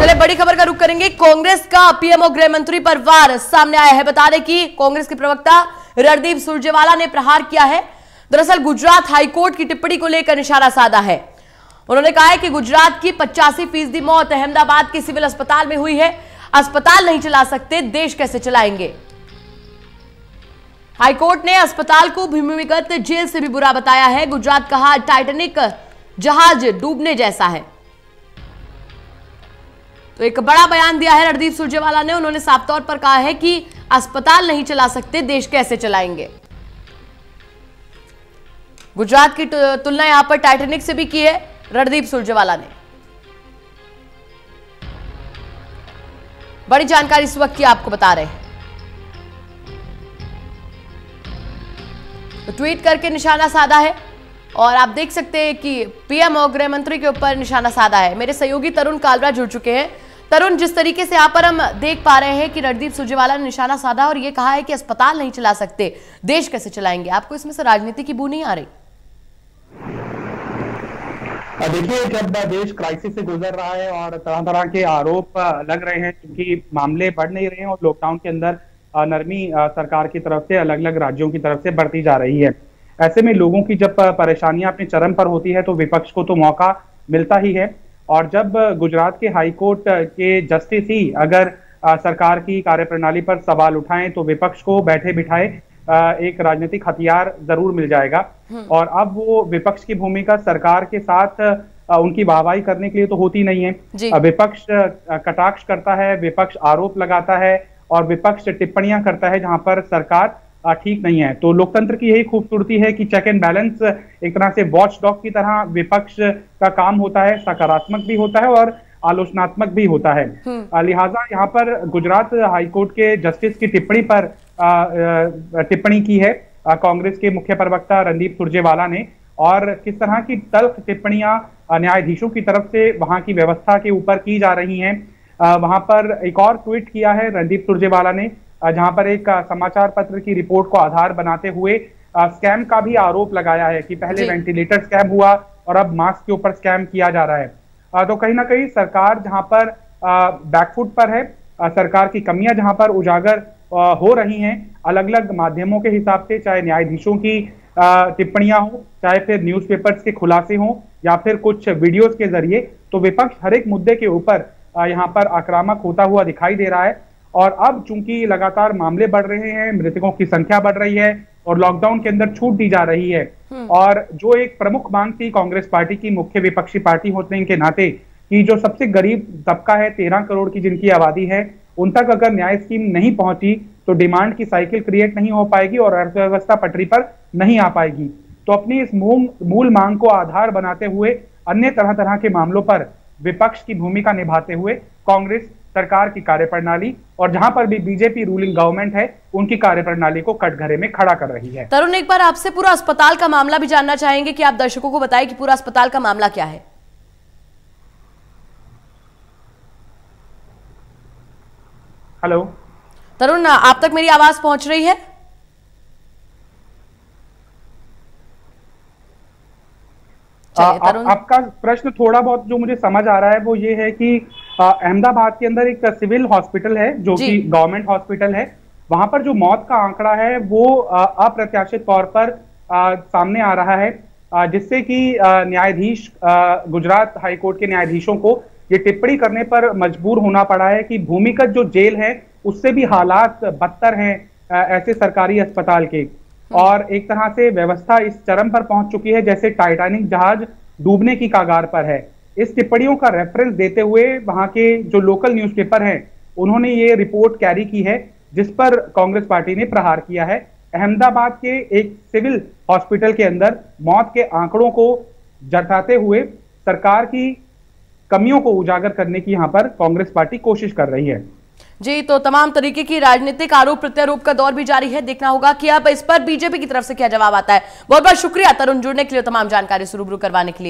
चले बड़ी खबर का रुख करेंगे। कांग्रेस का पीएमओ गृह मंत्री पर वार सामने आया है। बता दें कि कांग्रेस के प्रवक्ता रणदीप सुरजेवाला ने प्रहार किया है। दरअसल गुजरात हाईकोर्ट की टिप्पणी को लेकर निशाना साधा है। उन्होंने कहा है कि गुजरात की 85% मौत अहमदाबाद के सिविल अस्पताल में हुई है। अस्पताल नहीं चला सकते, देश कैसे चलाएंगे। हाईकोर्ट ने अस्पताल को भूमिगत जेल से भी बुरा बताया है। गुजरात कहा टाइटैनिक जहाज डूबने जैसा है। तो एक बड़ा बयान दिया है रणदीप सुरजेवाला ने। उन्होंने साफ तौर पर कहा है कि अस्पताल नहीं चला सकते, देश कैसे चलाएंगे। गुजरात की तुलना यहां पर टाइटैनिक से भी की है रणदीप सुरजेवाला ने। बड़ी जानकारी इस वक्त की आपको बता रहे हैं। तो ट्वीट करके निशाना साधा है और आप देख सकते हैं कि पीएम और गृह मंत्री के ऊपर निशाना साधा है। मेरे सहयोगी तरुण कालरा जुड़ चुके हैं। तरुण, जिस तरीके से यहाँ पर हम देख पा रहे हैं कि रणदीप सुरजेवाला ने निशाना साधा और ये कहा है कि अस्पताल नहीं चला सकते, देश कैसे चलाएंगे, आपको इसमें से राजनीति की बू नहीं आ रही? देखिए, जब देश क्राइसिस से गुजर रहा है और तरह तरह के आरोप लग रहे हैं, क्योंकि मामले बढ़ नहीं रहे हैं और लॉकडाउन के अंदर नरमी सरकार की तरफ से अलग अलग राज्यों की तरफ से बढ़ती जा रही है, ऐसे में लोगों की जब परेशानियां अपने चरम पर होती है तो विपक्ष को तो मौका मिलता ही है। और जब गुजरात के हाईकोर्ट के जस्टिस ही अगर सरकार की कार्यप्रणाली पर सवाल उठाएं तो विपक्ष को बैठे बिठाए एक राजनीतिक हथियार जरूर मिल जाएगा। और अब वो विपक्ष की भूमिका सरकार के साथ उनकी वाहवाही करने के लिए तो होती नहीं है। विपक्ष कटाक्ष करता है, विपक्ष आरोप लगाता है और विपक्ष टिप्पणियां करता है जहां पर सरकार ठीक नहीं है। तो लोकतंत्र की यही खूबसूरती है कि चेक एंड बैलेंस एक तरह से वॉच डॉग की तरह विपक्ष का काम होता है, सकारात्मक भी होता है और आलोचनात्मक भी होता है। लिहाजा यहाँ पर गुजरात हाईकोर्ट के जस्टिस की टिप्पणी पर टिप्पणी की है कांग्रेस के मुख्य प्रवक्ता रणदीप सुरजेवाला ने, और किस तरह की तल्ख टिप्पणियां न्यायाधीशों की तरफ से वहां की व्यवस्था के ऊपर की जा रही हैं। वहां पर एक और ट्वीट किया है रणदीप सुरजेवाला ने, जहां पर एक समाचार पत्र की रिपोर्ट को आधार बनाते हुए स्कैम का भी आरोप लगाया है कि पहले वेंटिलेटर स्कैम हुआ और अब मास्क के ऊपर स्कैम किया जा रहा है। तो कहीं ना कहीं सरकार जहां पर बैकफुट पर है, सरकार की कमियां जहां पर उजागर हो रही हैं अलग अलग माध्यमों के हिसाब से, चाहे न्यायाधीशों की टिप्पणियां हो, चाहे फिर न्यूज़पेपर्स के खुलासे हों या फिर कुछ वीडियोस के जरिए, तो विपक्ष हर एक मुद्दे के ऊपर यहाँ पर आक्रामक होता हुआ दिखाई दे रहा है। और अब चूंकि लगातार मामले बढ़ रहे हैं, मृतकों की संख्या बढ़ रही है और लॉकडाउन के अंदर छूट दी जा रही है, और जो एक प्रमुख मांग थी कांग्रेस पार्टी की, मुख्य विपक्षी पार्टी होने के नाते, कि जो सबसे गरीब तबका है 13 करोड़ की जिनकी आबादी है, उन तक अगर न्याय स्कीम नहीं पहुंची तो डिमांड की साइकिल क्रिएट नहीं हो पाएगी और अर्थव्यवस्था पटरी पर नहीं आ पाएगी। तो अपनी इस मूल मांग को आधार बनाते हुए अन्य तरह तरह के मामलों पर विपक्ष की भूमिका निभाते हुए कांग्रेस सरकार की कार्यप्रणाली और जहां पर भी बीजेपी रूलिंग गवर्नमेंट है उनकी कार्यप्रणाली को कटघरे में खड़ा कर रही है। तरुण, एक बार आपसे पूरा अस्पताल का मामला भी जानना चाहेंगे कि आप दर्शकों को बताएं कि पूरा अस्पताल का मामला क्या है। हेलो तरुण, आप तक मेरी आवाज पहुंच रही है? आपका प्रश्न थोड़ा बहुत जो मुझे समझ आ रहा है वो ये है कि अहमदाबाद के अंदर एक सिविल हॉस्पिटल है जो कि गवर्नमेंट हॉस्पिटल है, वहां पर जो मौत का आंकड़ा है वो अप्रत्याशित तौर पर सामने आ रहा है, जिससे कि न्यायाधीश गुजरात हाईकोर्ट के न्यायाधीशों को ये टिप्पणी करने पर मजबूर होना पड़ा है कि भूमिगत जो जेल है उससे भी हालात बदतर हैं ऐसे सरकारी अस्पताल के, और एक तरह से व्यवस्था इस चरम पर पहुंच चुकी है जैसे टाइटैनिक जहाज डूबने की कगार पर है। इस टिप्पणियों का रेफरेंस देते हुए वहां के जो लोकल न्यूज़पेपर हैं उन्होंने ये रिपोर्ट कैरी की है जिस पर कांग्रेस पार्टी ने प्रहार किया है। अहमदाबाद के एक सिविल हॉस्पिटल के अंदर मौत के आंकड़ों को जताते हुए सरकार की कमियों को उजागर करने की यहां पर कांग्रेस पार्टी कोशिश कर रही है। जी, तो तमाम तरीके की राजनीतिक आरोप प्रत्यारोप का दौर भी जारी है। देखना होगा कि अब इस पर बीजेपी की तरफ से क्या जवाब आता है। बहुत बहुत शुक्रिया तरुण, जुड़ने के लिए, तमाम जानकारी से रूबरू करवाने के लिए।